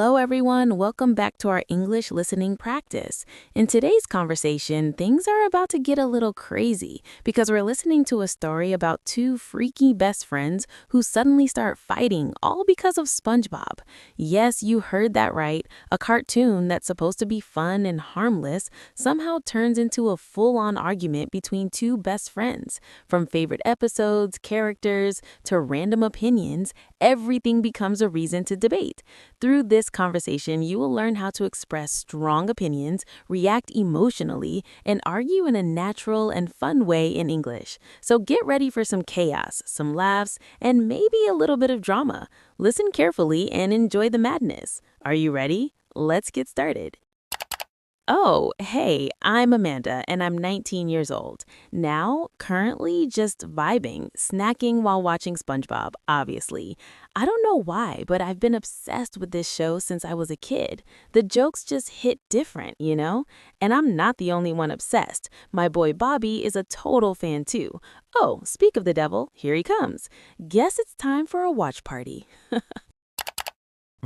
Hello, everyone. Welcome back to our English listening practice. In today's conversation, things are about to get a little crazy because we're listening to a story about two freaky best friends who suddenly start fighting, all because of SpongeBob. Yes, you heard that right. A cartoon that's supposed to be fun and harmless somehow turns into a full-on argument between two best friends. From favorite episodes, characters, to random opinions, everything becomes a reason to debate. Through this conversation, you will learn how to express strong opinions, react emotionally, and argue in a natural and fun way in English. So get ready for some chaos, some laughs, and maybe a little bit of drama. Listen carefully and enjoy the madness. Are you ready? Let's get started. Oh, hey, I'm Amanda and I'm 19 years old. Now, currently just vibing, snacking while watching SpongeBob, obviously. I don't know why, but I've been obsessed with this show since I was a kid. The jokes just hit different, you know? And I'm not the only one obsessed. My boy Bobby is a total fan too. Oh, speak of the devil, here he comes. Guess it's time for a watch party.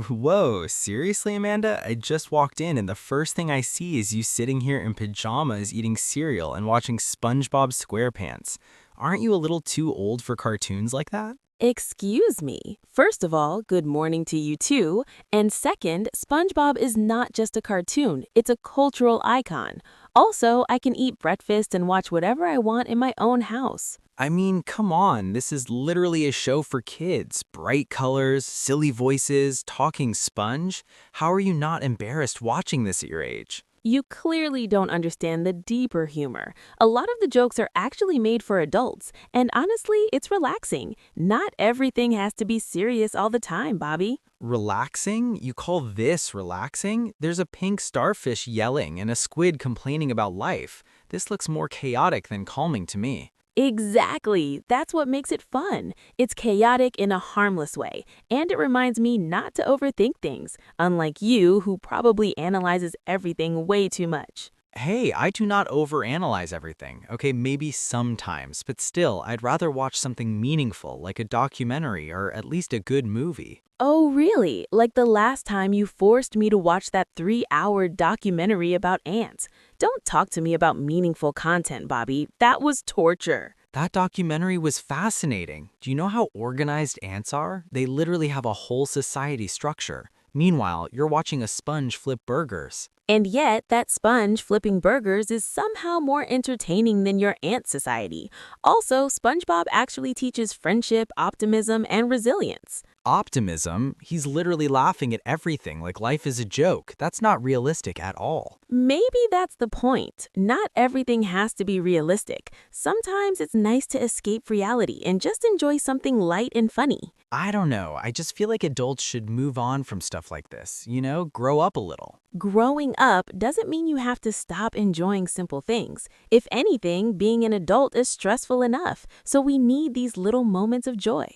Whoa, seriously, Amanda? I just walked in and the first thing I see is you sitting here in pajamas eating cereal and watching SpongeBob SquarePants. Aren't you a little too old for cartoons like that? Excuse me. First of all, good morning to you too. And second, SpongeBob is not just a cartoon, it's a cultural icon. Also, I can eat breakfast and watch whatever I want in my own house. I mean, come on, this is literally a show for kids. Bright colors, silly voices, talking sponge. How are you not embarrassed watching this at your age? You clearly don't understand the deeper humor. A lot of the jokes are actually made for adults, and honestly, it's relaxing. Not everything has to be serious all the time, Bobby. Relaxing? You call this relaxing? There's a pink starfish yelling and a squid complaining about life. This looks more chaotic than calming to me. Exactly. That's what makes it fun. It's chaotic in a harmless way, and it reminds me not to overthink things, unlike you who probably analyzes everything way too much. Hey, I do not overanalyze everything. Okay, maybe sometimes, but still, I'd rather watch something meaningful like a documentary or at least a good movie. Oh, really? Like the last time you forced me to watch that 3-hour documentary about ants. Don't talk to me about meaningful content, Bobby. That was torture. That documentary was fascinating. Do you know how organized ants are? They literally have a whole society structure. Meanwhile, you're watching a sponge flip burgers. And yet, that sponge flipping burgers is somehow more entertaining than your ant society. Also, SpongeBob actually teaches friendship, optimism, and resilience. Optimism? He's literally laughing at everything like life is a joke. That's not realistic at all. Maybe that's the point. Not everything has to be realistic. Sometimes it's nice to escape reality and just enjoy something light and funny. I don't know. I just feel like adults should move on from stuff like this. Grow up a little. Growing up doesn't mean you have to stop enjoying simple things. If anything, being an adult is stressful enough, so we need these little moments of joy.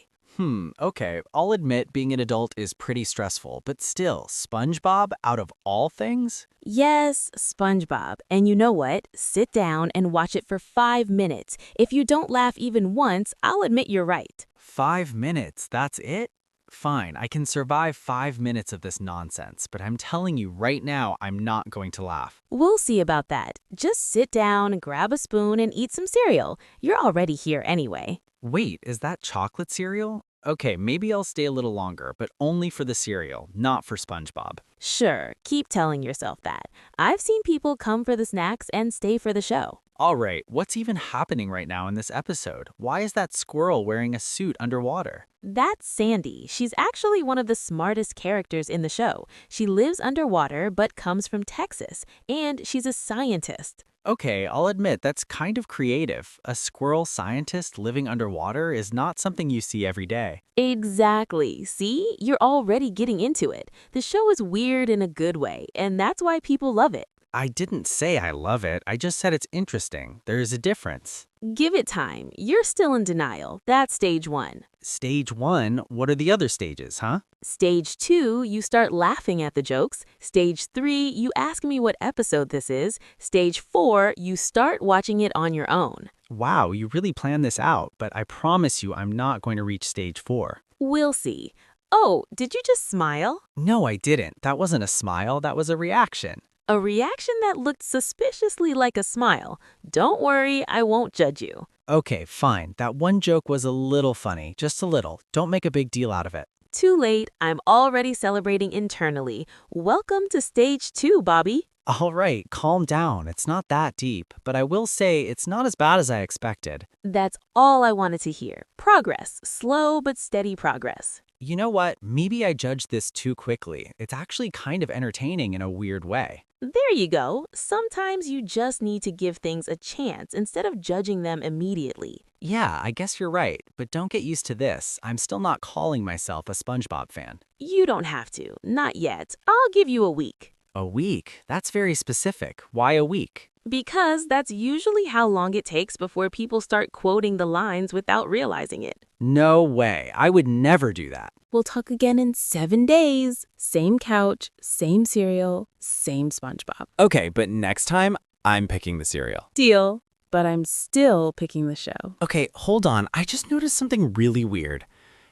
Okay. I'll admit being an adult is pretty stressful, but still, SpongeBob out of all things? Yes, SpongeBob. And you know what? Sit down and watch it for 5 minutes. If you don't laugh even once, I'll admit you're right. 5 minutes, that's it? Fine, I can survive 5 minutes of this nonsense, but I'm telling you right now, I'm not going to laugh. We'll see about that. Just sit down, grab a spoon, and eat some cereal. You're already here anyway. Wait, is that chocolate cereal? Okay, maybe I'll stay a little longer, but only for the cereal, not for SpongeBob. Sure, keep telling yourself that. I've seen people come for the snacks and stay for the show. All right, what's even happening right now in this episode? Why is that squirrel wearing a suit underwater? That's Sandy. She's actually one of the smartest characters in the show. She lives underwater but comes from Texas, and she's a scientist. Okay, I'll admit that's kind of creative. A squirrel scientist living underwater is not something you see every day. Exactly. See? You're already getting into it. The show is weird in a good way, and that's why people love it. I didn't say I love it, I just said it's interesting. There is a difference. Give it time. You're still in denial. That's stage 1. Stage 1? What are the other stages, huh? Stage 2, you start laughing at the jokes. Stage 3, you ask me what episode this is. Stage 4, you start watching it on your own. Wow, you really planned this out, but I promise you I'm not going to reach stage 4. We'll see. Oh, did you just smile? No, I didn't. That wasn't a smile, that was a reaction. A reaction that looked suspiciously like a smile. Don't worry, I won't judge you. Okay, fine. That one joke was a little funny, just a little. Don't make a big deal out of it. Too late, I'm already celebrating internally. Welcome to stage 2, Bobby. All right, calm down. It's not that deep, but I will say it's not as bad as I expected. That's all I wanted to hear. Progress, slow but steady progress. You know what? Maybe I judged this too quickly. It's actually kind of entertaining in a weird way. There you go. Sometimes you just need to give things a chance instead of judging them immediately. Yeah, I guess you're right, but don't get used to this. I'm still not calling myself a SpongeBob fan. You don't have to. Not yet. I'll give you a week. A week? That's very specific. Why a week? Because that's usually how long it takes before people start quoting the lines without realizing it. No way. I would never do that. We'll talk again in 7 days. Same couch, same cereal, same SpongeBob. Okay, but next time, I'm picking the cereal. Deal. But I'm still picking the show. Okay, hold on. I just noticed something really weird.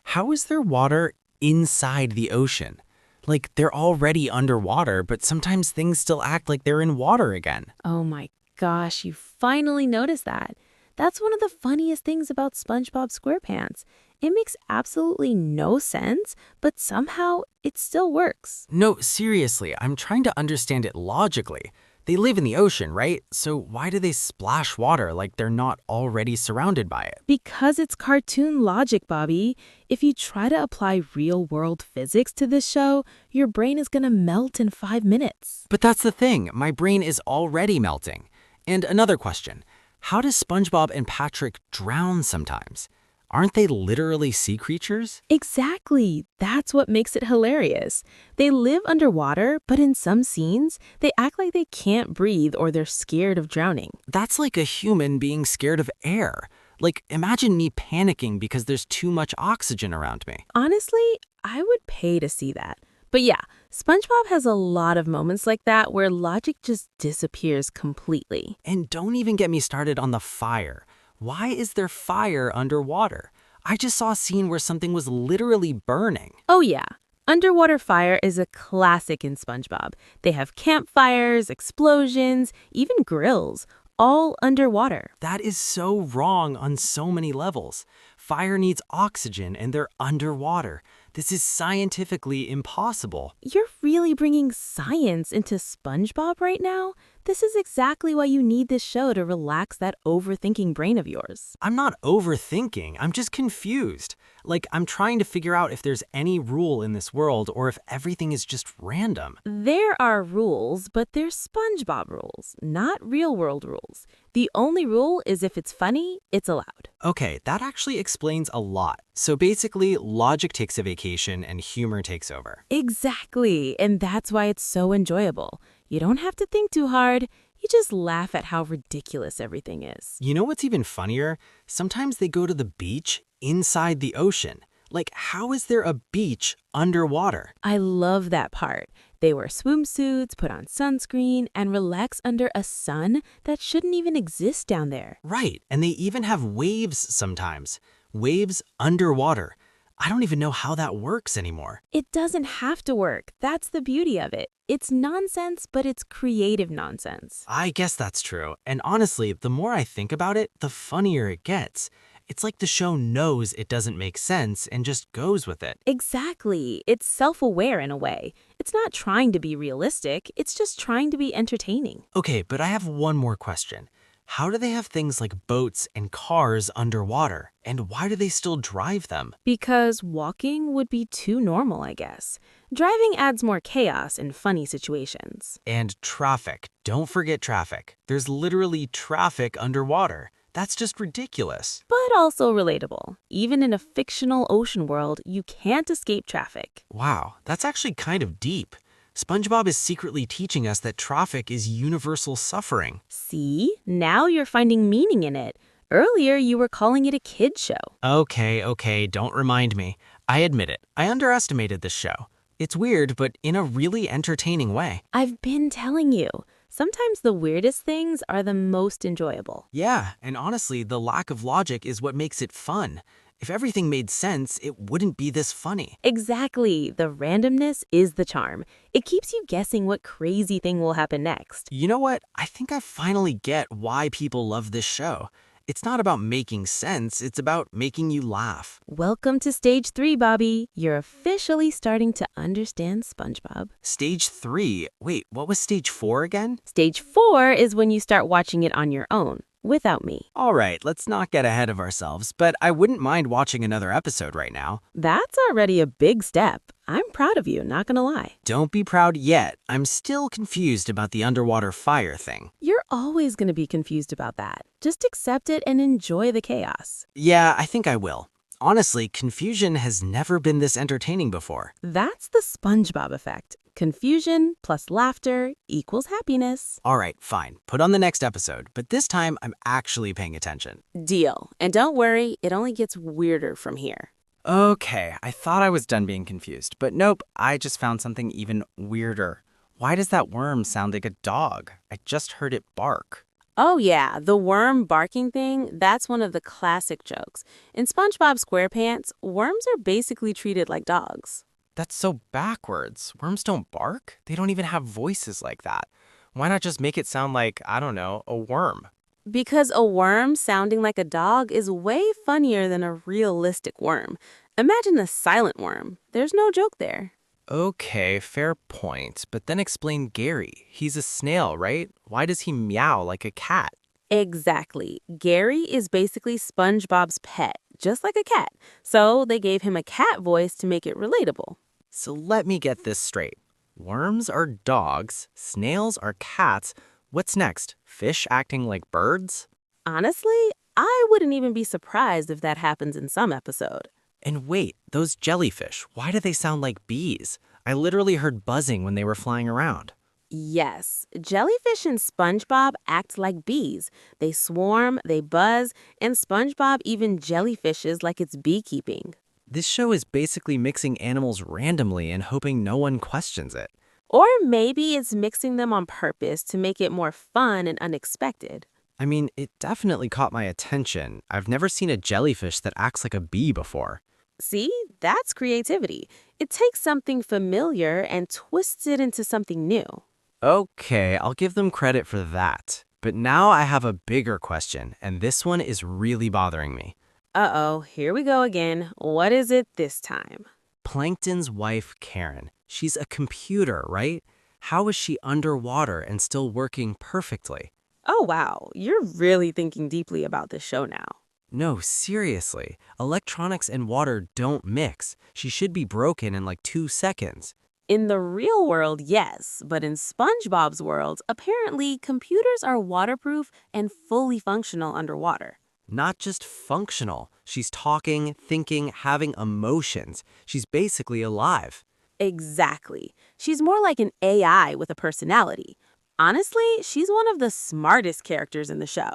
How is there water inside the ocean? Like, they're already underwater, but sometimes things still act like they're in water again. Oh my gosh, you finally noticed that. That's one of the funniest things about SpongeBob SquarePants. It makes absolutely no sense, but somehow it still works. No, seriously, I'm trying to understand it logically. They live in the ocean, right? So why do they splash water like they're not already surrounded by it? Because it's cartoon logic, Bobby. If you try to apply real-world physics to this show, your brain is gonna melt in 5 minutes. But that's the thing, my brain is already melting. And another question, how does SpongeBob and Patrick drown sometimes? Aren't they literally sea creatures? Exactly. That's what makes it hilarious. They live underwater, but in some scenes, they act like they can't breathe or they're scared of drowning. That's like a human being scared of air. Like, imagine me panicking because there's too much oxygen around me. Honestly, I would pay to see that. But yeah, SpongeBob has a lot of moments like that where logic just disappears completely. And don't even get me started on the fire. Why is there fire underwater? I just saw a scene where something was literally burning. Oh yeah, underwater fire is a classic in SpongeBob. They have campfires, explosions, even grills, all underwater. That is so wrong on so many levels. Fire needs oxygen and they're underwater. This is scientifically impossible. You're really bringing science into SpongeBob right now? This is exactly why you need this show to relax that overthinking brain of yours. I'm not overthinking, I'm just confused. Like, I'm trying to figure out if there's any rule in this world or if everything is just random. There are rules, but they're SpongeBob rules, not real-world rules. The only rule is if it's funny, it's allowed. Okay, that actually explains a lot. So basically, logic takes a vacation and humor takes over. Exactly, and that's why it's so enjoyable. You don't have to think too hard. You just laugh at how ridiculous everything is. You know what's even funnier? Sometimes they go to the beach inside the ocean. Like, how is there a beach underwater? I love that part. They wear swimsuits, put on sunscreen, and relax under a sun that shouldn't even exist down there. Right, and they even have waves sometimes. Waves underwater. I don't even know how that works anymore. It doesn't have to work. That's the beauty of it. It's nonsense, but it's creative nonsense. I guess that's true. And honestly, the more I think about it, the funnier it gets. It's like the show knows it doesn't make sense and just goes with it. Exactly. It's self-aware in a way. It's not trying to be realistic. It's just trying to be entertaining. Okay, but I have one more question. How do they have things like boats and cars underwater? And why do they still drive them? Because walking would be too normal, I guess. Driving adds more chaos in funny situations. And traffic. Don't forget traffic. There's literally traffic underwater. That's just ridiculous. But also relatable. Even in a fictional ocean world, you can't escape traffic. Wow, that's actually kind of deep. SpongeBob is secretly teaching us that traffic is universal suffering. See? Now you're finding meaning in it. Earlier, you were calling it a kid's show. Okay, don't remind me. I admit it, I underestimated this show. It's weird, but in a really entertaining way. I've been telling you. Sometimes the weirdest things are the most enjoyable. Yeah, and honestly, the lack of logic is what makes it fun. If everything made sense, it wouldn't be this funny. Exactly. The randomness is the charm. It keeps you guessing what crazy thing will happen next. You know what? I think I finally get why people love this show. It's not about making sense, it's about making you laugh. Welcome to stage 3, Bobby. You're officially starting to understand SpongeBob. Stage 3? Wait, what was stage 4 again? Stage 4 is when you start watching it on your own, without me. All right, let's not get ahead of ourselves, but I wouldn't mind watching another episode right now. That's already a big step. I'm proud of you, not gonna lie. Don't be proud yet. I'm still confused about the underwater fire thing. You're always gonna be confused about that. Just accept it and enjoy the chaos. Yeah, I think I will. Honestly, confusion has never been this entertaining before. That's the SpongeBob effect. Confusion plus laughter equals happiness. All right, fine. Put on the next episode, but this time I'm actually paying attention. Deal. And don't worry, it only gets weirder from here. Okay, I thought I was done being confused, but nope, I just found something even weirder. Why does that worm sound like a dog? I just heard it bark. Oh yeah, the worm barking thing, that's one of the classic jokes. In SpongeBob SquarePants, worms are basically treated like dogs. That's so backwards. Worms don't bark? They don't even have voices like that. Why not just make it sound like, I don't know, a worm? Because a worm sounding like a dog is way funnier than a realistic worm. Imagine a silent worm. There's no joke there. Okay, fair point. But then explain Gary. He's a snail, right? Why does he meow like a cat? Exactly. Gary is basically SpongeBob's pet, just like a cat. So they gave him a cat voice to make it relatable. So let me get this straight. Worms are dogs, snails are cats. What's next? Fish acting like birds? Honestly, I wouldn't even be surprised if that happens in some episode. And wait, those jellyfish, why do they sound like bees? I literally heard buzzing when they were flying around. Yes, jellyfish and SpongeBob act like bees. They swarm, they buzz, and SpongeBob even jellyfishes like it's beekeeping. This show is basically mixing animals randomly and hoping no one questions it. Or maybe it's mixing them on purpose to make it more fun and unexpected. I mean, it definitely caught my attention. I've never seen a jellyfish that acts like a bee before. See, that's creativity. It takes something familiar and twists it into something new. Okay, I'll give them credit for that. But now I have a bigger question, and this one is really bothering me. Uh-oh, here we go again. What is it this time? Plankton's wife, Karen. She's a computer, right? How is she underwater and still working perfectly? Oh, wow. You're really thinking deeply about this show now. No, seriously. Electronics and water don't mix. She should be broken in like 2 seconds. In the real world, yes, but in SpongeBob's world, apparently computers are waterproof and fully functional underwater. Not just functional. She's talking, thinking, having emotions. She's basically alive. Exactly. She's more like an AI with a personality. Honestly, she's one of the smartest characters in the show.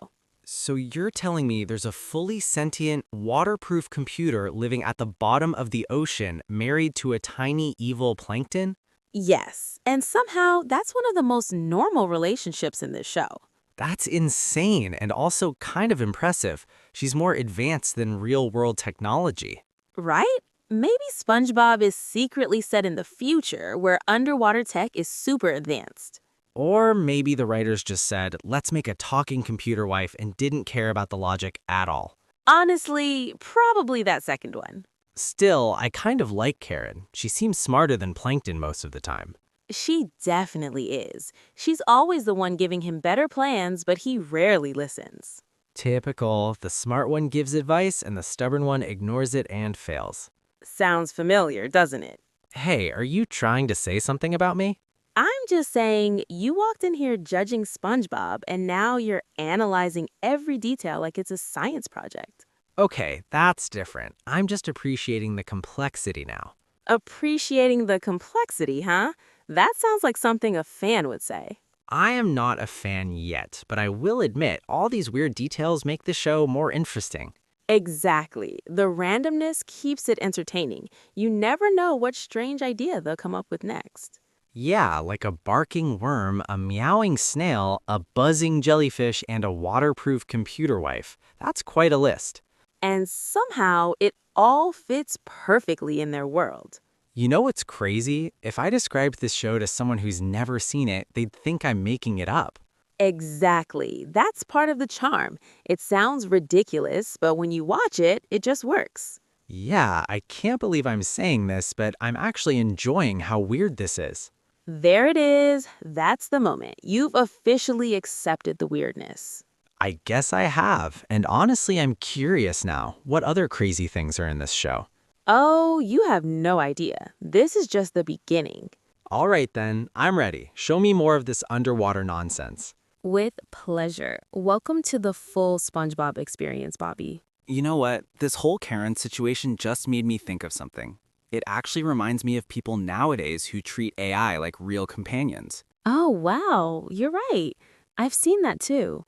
So you're telling me there's a fully sentient, waterproof computer living at the bottom of the ocean married to a tiny evil plankton? Yes, and somehow that's one of the most normal relationships in this show. That's insane and also kind of impressive. She's more advanced than real-world technology. Right? Maybe SpongeBob is secretly set in the future where underwater tech is super advanced. Or maybe the writers just said, let's make a talking computer wife and didn't care about the logic at all. Honestly, probably that second one. Still, I kind of like Karen. She seems smarter than Plankton most of the time. She definitely is. She's always the one giving him better plans, but he rarely listens. Typical. The smart one gives advice and the stubborn one ignores it and fails. Sounds familiar, doesn't it? Hey, are you trying to say something about me? I'm just saying, you walked in here judging SpongeBob, and now you're analyzing every detail like it's a science project. Okay, that's different. I'm just appreciating the complexity now. Appreciating the complexity, huh? That sounds like something a fan would say. I am not a fan yet, but I will admit all these weird details make the show more interesting. Exactly. The randomness keeps it entertaining. You never know what strange idea they'll come up with next. Yeah, like a barking worm, a meowing snail, a buzzing jellyfish, and a waterproof computer wife. That's quite a list. and somehow it all fits perfectly in their world. You know what's crazy? If I described this show to someone who's never seen it, they'd think I'm making it up. Exactly. That's part of the charm. It sounds ridiculous, but when you watch it, it just works. Yeah, I can't believe I'm saying this, but I'm actually enjoying how weird this is. There it is. That's the moment. You've officially accepted the weirdness. I guess I have, and honestly, I'm curious now. What other crazy things are in this show? Oh, you have no idea. This is just the beginning. All right then, I'm ready. Show me more of this underwater nonsense. With pleasure. Welcome to the full SpongeBob experience, Bobby. You know what? This whole Karen situation just made me think of something. It actually reminds me of people nowadays who treat AI like real companions. Oh, wow. You're right. I've seen that too.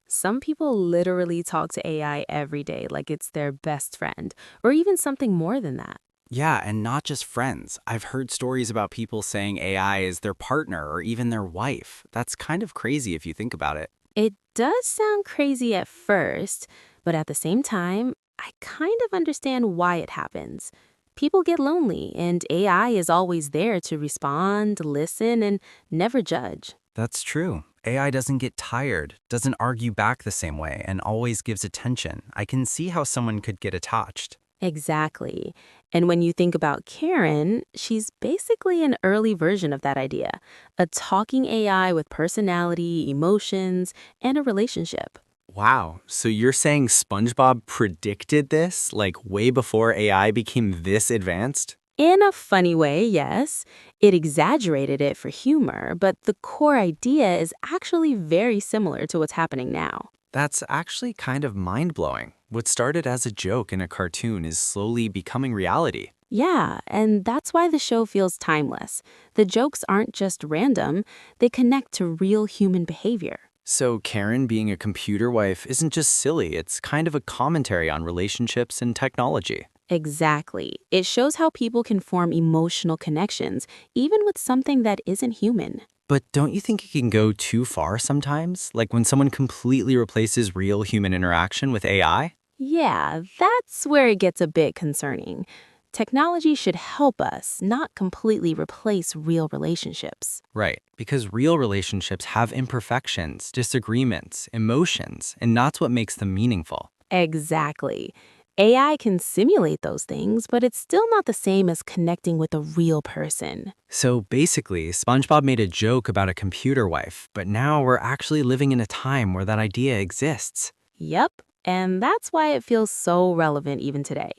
Some people literally talk to AI every day like it's their best friend, or even something more than that. Yeah, and not just friends. I've heard stories about people saying AI is their partner or even their wife. That's kind of crazy if you think about it. It does sound crazy at first, but at the same time, I kind of understand why it happens. People get lonely, and AI is always there to respond, listen, and never judge. That's true. AI doesn't get tired, doesn't argue back the same way, and always gives attention. I can see how someone could get attached. Exactly. And when you think about Karen, she's basically an early version of that idea, a talking AI with personality, emotions, and a relationship. Wow, so you're saying SpongeBob predicted this, like way before AI became this advanced? In a funny way, yes. It exaggerated it for humor, but the core idea is actually very similar to what's happening now. That's actually kind of mind-blowing. What started as a joke in a cartoon is slowly becoming reality. Yeah, and that's why the show feels timeless. The jokes aren't just random, they connect to real human behavior. So Karen being a computer wife isn't just silly, it's kind of a commentary on relationships and technology. Exactly. It shows how people can form emotional connections, even with something that isn't human. But don't you think it can go too far sometimes? Like when someone completely replaces real human interaction with AI? Yeah, that's where it gets a bit concerning. Technology should help us, not completely replace real relationships. Right, because real relationships have imperfections, disagreements, emotions, and that's what makes them meaningful. Exactly. AI can simulate those things, but it's still not the same as connecting with a real person. So basically, SpongeBob made a joke about a computer wife, but now we're actually living in a time where that idea exists. Yep, and that's why it feels so relevant even today.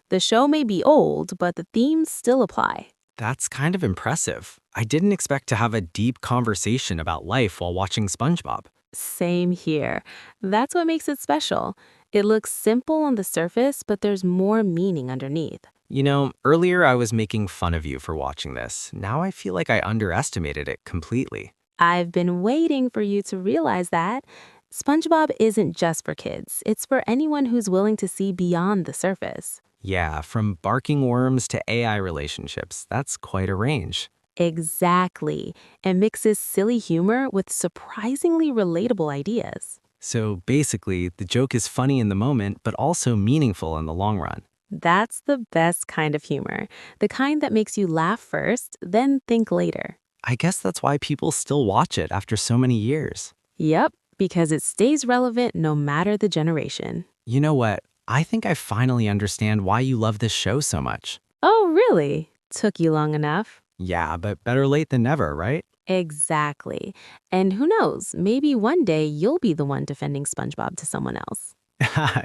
The show may be old, but the themes still apply. That's kind of impressive. I didn't expect to have a deep conversation about life while watching SpongeBob. Same here. That's what makes it special. It looks simple on the surface, but there's more meaning underneath. You know, earlier I was making fun of you for watching this. Now I feel like I underestimated it completely. I've been waiting for you to realize that. SpongeBob isn't just for kids. It's for anyone who's willing to see beyond the surface. Yeah, from barking worms to AI relationships, that's quite a range. Exactly. And mixes silly humor with surprisingly relatable ideas. So basically, the joke is funny in the moment, but also meaningful in the long run. That's the best kind of humor. The kind that makes you laugh first, then think later. I guess that's why people still watch it after so many years. Yep, because it stays relevant no matter the generation. You know what? I think I finally understand why you love this show so much. Oh, really? Took you long enough? Yeah, but better late than never, right? Exactly. And who knows, maybe one day you'll be the one defending SpongeBob to someone else.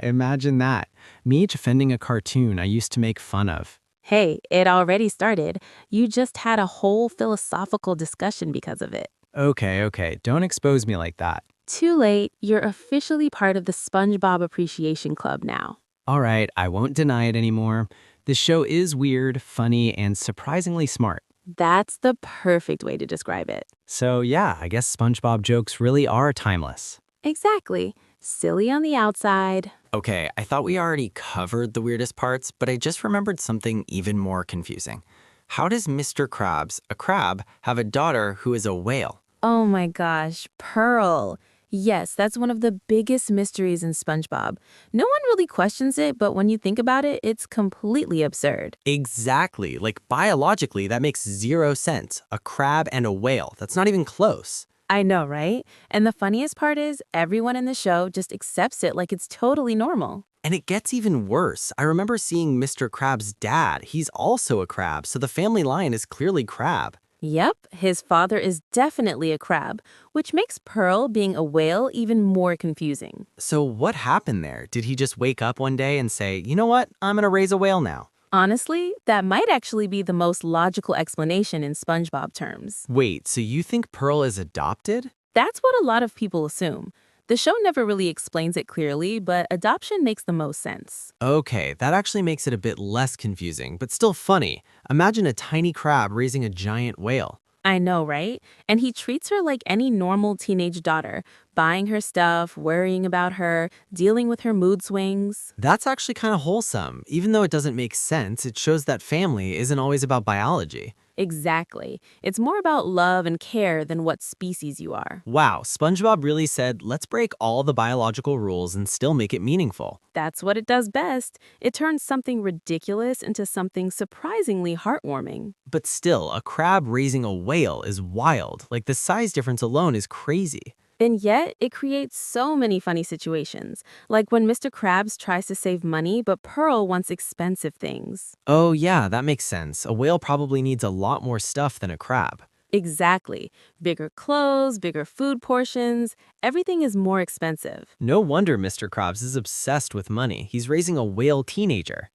Imagine that. Me defending a cartoon I used to make fun of. Hey, it already started. You just had a whole philosophical discussion because of it. Okay, don't expose me like that. Too late, you're officially part of the SpongeBob Appreciation Club now. All right, I won't deny it anymore. This show is weird, funny, and surprisingly smart. That's the perfect way to describe it. So yeah, I guess SpongeBob jokes really are timeless. Exactly. Silly on the outside. Okay, I thought we already covered the weirdest parts, but I just remembered something even more confusing. How does Mr. Krabs, a crab, have a daughter who is a whale? Oh my gosh, Pearl. Yes, that's one of the biggest mysteries in SpongeBob. No one really questions it, but when you think about it, it's completely absurd. Exactly. Like biologically, that makes zero sense. A crab and a whale. That's not even close. I know, right? And the funniest part is, everyone in the show just accepts it like it's totally normal. And it gets even worse. I remember seeing Mr. Crab's dad. He's also a crab, so the family line is clearly crab. Yep, his father is definitely a crab, which makes Pearl being a whale even more confusing. So what happened there? Did he just wake up one day and say, you know what, I'm gonna raise a whale now? Honestly, that might actually be the most logical explanation in SpongeBob terms. Wait, so you think Pearl is adopted? That's what a lot of people assume. The show never really explains it clearly, but adoption makes the most sense. Okay, that actually makes it a bit less confusing, but still funny. Imagine a tiny crab raising a giant whale. I know, right? And he treats her like any normal teenage daughter, buying her stuff, worrying about her, dealing with her mood swings. That's actually kind of wholesome. Even though it doesn't make sense, it shows that family isn't always about biology. Exactly. It's more about love and care than what species you are. Wow, SpongeBob really said, let's break all the biological rules and still make it meaningful. That's what it does best. It turns something ridiculous into something surprisingly heartwarming. But still, a crab raising a whale is wild. Like, the size difference alone is crazy. And yet, it creates so many funny situations, like when Mr. Krabs tries to save money, but Pearl wants expensive things. Oh yeah, that makes sense. A whale probably needs a lot more stuff than a crab. Exactly. Bigger clothes, bigger food portions, everything is more expensive. No wonder Mr. Krabs is obsessed with money. He's raising a whale teenager.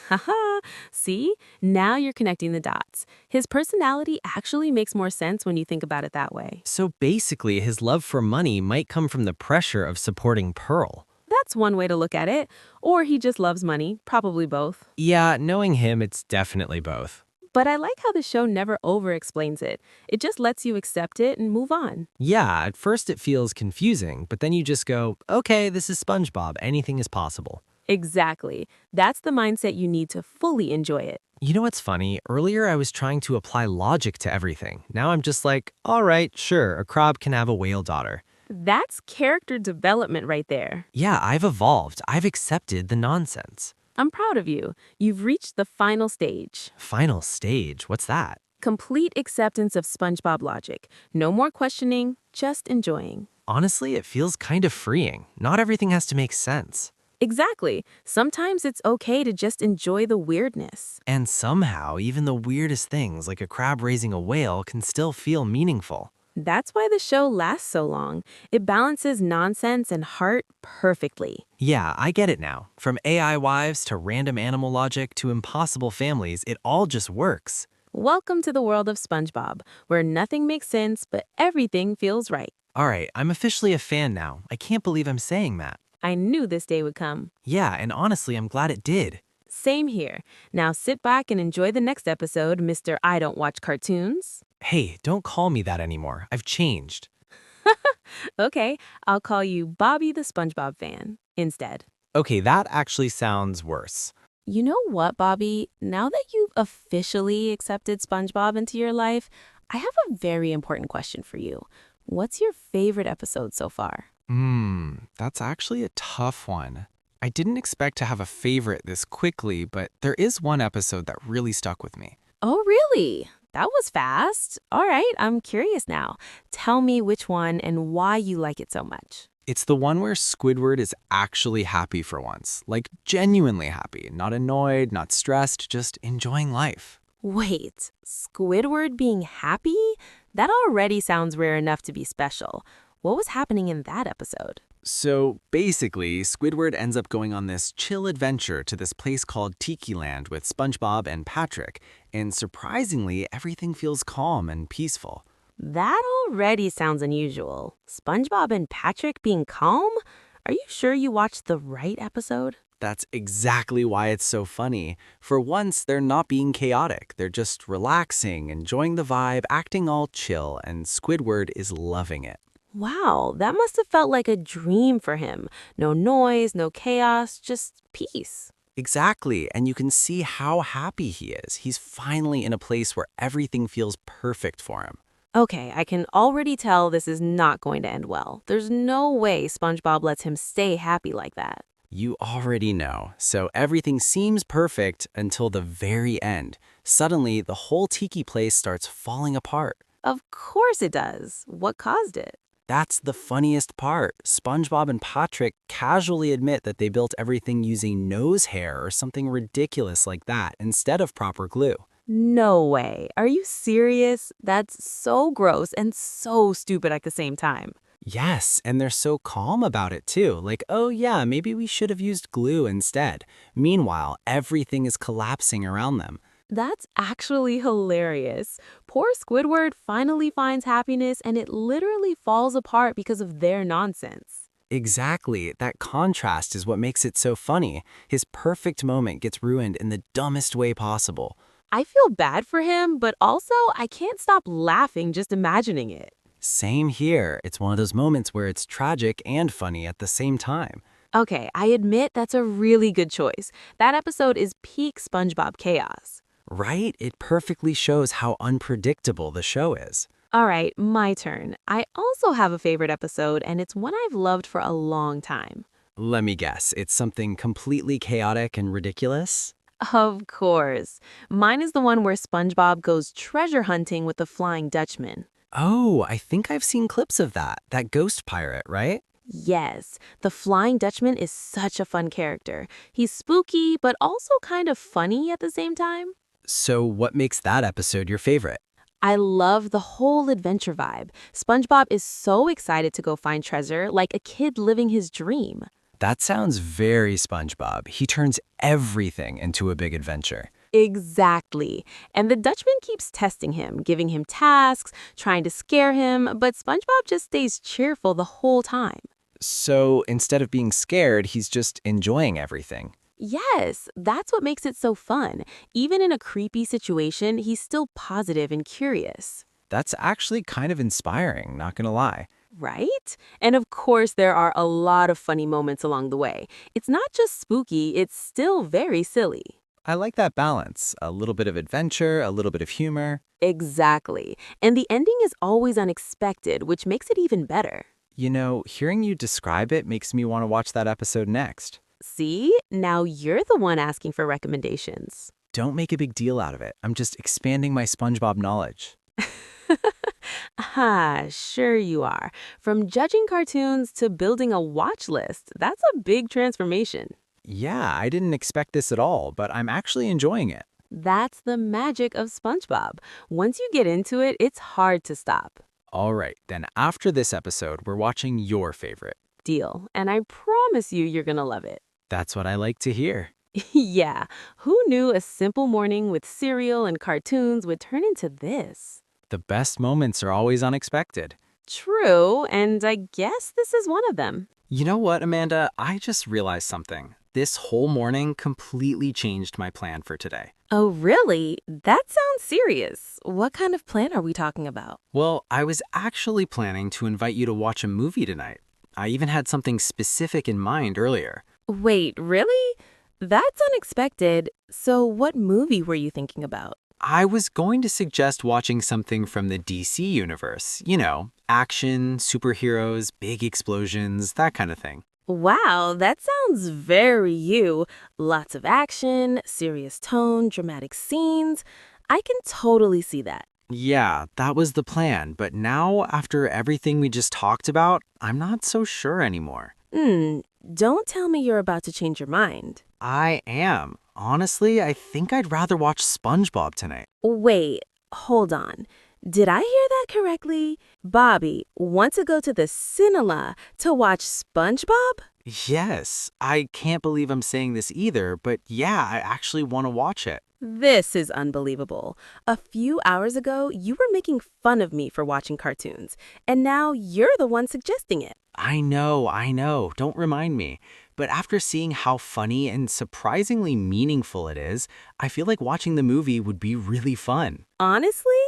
Haha, see? Now you're connecting the dots. His personality actually makes more sense when you think about it that way. So basically, his love for money might come from the pressure of supporting Pearl. That's one way to look at it. Or he just loves money, probably both. Yeah, knowing him, it's definitely both. But I like how the show never over-explains it. It just lets you accept it and move on. Yeah, at first it feels confusing, but then you just go, okay, this is SpongeBob, anything is possible. Exactly. That's the mindset you need to fully enjoy it. You know what's funny? Earlier I was trying to apply logic to everything. Now I'm just like, all right, sure, a crab can have a whale daughter. That's character development right there. Yeah, I've evolved. I've accepted the nonsense. I'm proud of you. You've reached the final stage. Final stage? What's that? Complete acceptance of SpongeBob logic. No more questioning, just enjoying. Honestly, it feels kind of freeing. Not everything has to make sense. Exactly. Sometimes it's okay to just enjoy the weirdness. And somehow, even the weirdest things like a crab raising a whale can still feel meaningful. That's why the show lasts so long. It balances nonsense and heart perfectly. Yeah, I get it now. From AI wives to random animal logic to impossible families, it all just works. Welcome to the world of SpongeBob, where nothing makes sense but everything feels right. All right, I'm officially a fan now. I can't believe I'm saying that. I knew this day would come. Yeah, and honestly, I'm glad it did. Same here. Now sit back and enjoy the next episode, Mr. I Don't Watch Cartoons. Hey, don't call me that anymore. I've changed. Okay, I'll call you Bobby the SpongeBob fan instead. Okay, that actually sounds worse. You know what, Bobby? Now that you've officially accepted SpongeBob into your life, I have a very important question for you. What's your favorite episode so far? That's actually a tough one. I didn't expect to have a favorite this quickly, but there is one episode that really stuck with me. Oh, really? That was fast. All right, I'm curious now. Tell me which one and why you like it so much. It's the one where Squidward is actually happy for once, like genuinely happy, not annoyed, not stressed, just enjoying life. Wait, Squidward being happy? That already sounds rare enough to be special. What was happening in that episode? So basically, Squidward ends up going on this chill adventure to this place called Tiki Land with SpongeBob and Patrick, and surprisingly, everything feels calm and peaceful. That already sounds unusual. SpongeBob and Patrick being calm? Are you sure you watched the right episode? That's exactly why it's so funny. For once, they're not being chaotic. They're just relaxing, enjoying the vibe, acting all chill, and Squidward is loving it. Wow, that must have felt like a dream for him. No noise, no chaos, just peace. Exactly, and you can see how happy he is. He's finally in a place where everything feels perfect for him. Okay, I can already tell this is not going to end well. There's no way SpongeBob lets him stay happy like that. You already know, so everything seems perfect until the very end. Suddenly, the whole tiki place starts falling apart. Of course it does. What caused it? That's the funniest part. SpongeBob and Patrick casually admit that they built everything using nose hair or something ridiculous like that instead of proper glue. No way. Are you serious? That's so gross and so stupid at the same time. Yes, and they're so calm about it too. Like, oh yeah, maybe we should have used glue instead. Meanwhile, everything is collapsing around them. That's actually hilarious. Poor Squidward finally finds happiness and it literally falls apart because of their nonsense. Exactly. That contrast is what makes it so funny. His perfect moment gets ruined in the dumbest way possible. I feel bad for him, but also I can't stop laughing just imagining it. Same here. It's one of those moments where it's tragic and funny at the same time. Okay, I admit that's a really good choice. That episode is peak SpongeBob chaos. Right? It perfectly shows how unpredictable the show is. All right, my turn. I also have a favorite episode, and it's one I've loved for a long time. Let me guess, it's something completely chaotic and ridiculous? Of course. Mine is the one where SpongeBob goes treasure hunting with the Flying Dutchman. Oh, I think I've seen clips of that. That ghost pirate, right? Yes, the Flying Dutchman is such a fun character. He's spooky, but also kind of funny at the same time. So what makes that episode your favorite? I love the whole adventure vibe. SpongeBob is so excited to go find treasure, like a kid living his dream. That sounds very SpongeBob. He turns everything into a big adventure. Exactly. And the Dutchman keeps testing him, giving him tasks, trying to scare him, but SpongeBob just stays cheerful the whole time. So instead of being scared, he's just enjoying everything. Yes, that's what makes it so fun. Even in a creepy situation, he's still positive and curious. That's actually kind of inspiring, not gonna lie. Right? And of course, there are a lot of funny moments along the way. It's not just spooky, it's still very silly. I like that balance. A little bit of adventure, a little bit of humor. Exactly. And the ending is always unexpected, which makes it even better. You know, hearing you describe it makes me want to watch that episode next. See? Now you're the one asking for recommendations. Don't make a big deal out of it. I'm just expanding my SpongeBob knowledge. Sure you are. From judging cartoons to building a watch list, that's a big transformation. Yeah, I didn't expect this at all, but I'm actually enjoying it. That's the magic of SpongeBob. Once you get into it, it's hard to stop. All right, then after this episode, we're watching your favorite. Deal. And I promise you, you're gonna love it. That's what I like to hear. Yeah, who knew a simple morning with cereal and cartoons would turn into this? The best moments are always unexpected. True, and I guess this is one of them. You know what, Amanda? I just realized something. This whole morning completely changed my plan for today. Oh, really? That sounds serious. What kind of plan are we talking about? Well, I was actually planning to invite you to watch a movie tonight. I even had something specific in mind earlier. Wait, really? That's unexpected. So what movie were you thinking about? I was going to suggest watching something from the DC universe. You know, action, superheroes, big explosions, that kind of thing. Wow, that sounds very you. Lots of action, serious tone, dramatic scenes. I can totally see that. Yeah, that was the plan, but now, after everything we just talked about, I'm not so sure anymore. Don't tell me you're about to change your mind. I am. Honestly, I think I'd rather watch SpongeBob tonight. Wait, hold on. Did I hear that correctly? Bobby, want to go to the cinema to watch SpongeBob? Yes, I can't believe I'm saying this either, but yeah, I actually want to watch it. This is unbelievable. A few hours ago, you were making fun of me for watching cartoons, and now you're the one suggesting it. I know. Don't remind me. But after seeing how funny and surprisingly meaningful it is, I feel like watching the movie would be really fun. Honestly,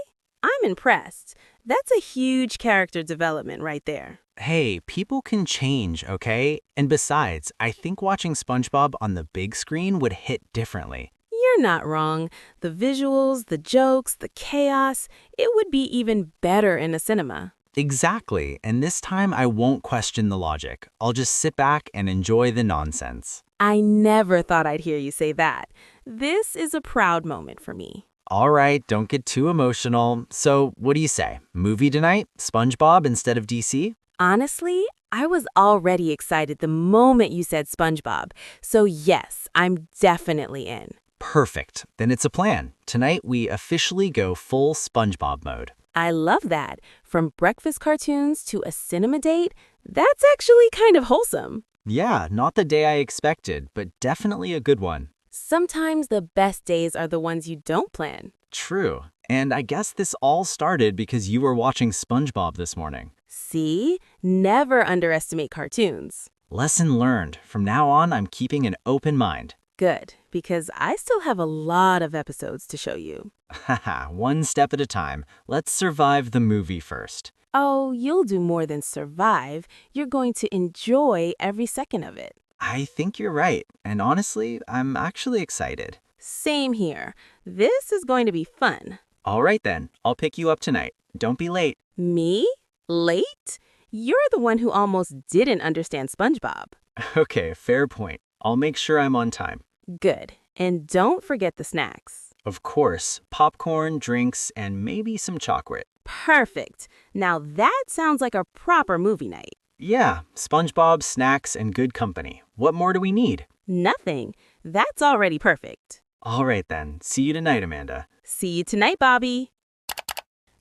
I'm impressed. That's a huge character development right there. Hey, people can change, okay? And besides, I think watching SpongeBob on the big screen would hit differently. You're not wrong. The visuals, the jokes, the chaos, it would be even better in a cinema. Exactly, and this time I won't question the logic. I'll just sit back and enjoy the nonsense. I never thought I'd hear you say that. This is a proud moment for me. All right, don't get too emotional. So, what do you say? Movie tonight? SpongeBob instead of DC? Honestly, I was already excited the moment you said SpongeBob. So yes, I'm definitely in. Perfect. Then it's a plan. Tonight we officially go full SpongeBob mode. I love that. From breakfast cartoons to a cinema date, that's actually kind of wholesome. Yeah, not the day I expected, but definitely a good one. Sometimes the best days are the ones you don't plan. True. And I guess this all started because you were watching SpongeBob this morning. See? Never underestimate cartoons. Lesson learned. From now on, I'm keeping an open mind. Good, because I still have a lot of episodes to show you. Haha, one step at a time. Let's survive the movie first. Oh, you'll do more than survive. You're going to enjoy every second of it. I think you're right. And honestly, I'm actually excited. Same here. This is going to be fun. All right then, I'll pick you up tonight. Don't be late. Me? Late? You're the one who almost didn't understand SpongeBob. Okay, fair point. I'll make sure I'm on time. Good. And don't forget the snacks. Of course, popcorn, drinks, and maybe some chocolate. Perfect. Now that sounds like a proper movie night. Yeah, SpongeBob, snacks, and good company. What more do we need? Nothing. That's already perfect. All right then, see you tonight, Amanda. See you tonight, Bobby.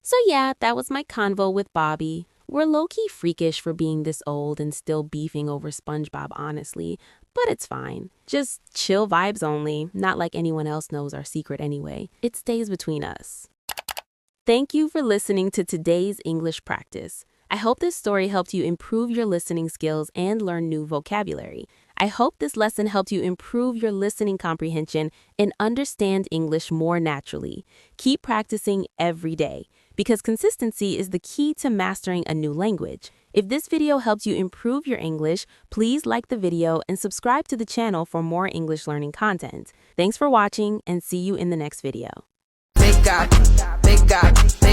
So yeah, that was my convo with Bobby. We're low-key freakish for being this old and still beefing over SpongeBob, honestly. But it's fine. Just chill vibes only, not like anyone else knows our secret anyway. It stays between us. Thank you for listening to today's English practice. I hope this story helped you improve your listening skills and learn new vocabulary. I hope this lesson helped you improve your listening comprehension and understand English more naturally. Keep practicing every day, because consistency is the key to mastering a new language. If this video helped you improve your English, please like the video and subscribe to the channel for more English learning content. Thanks for watching and see you in the next video. Big God, big God, big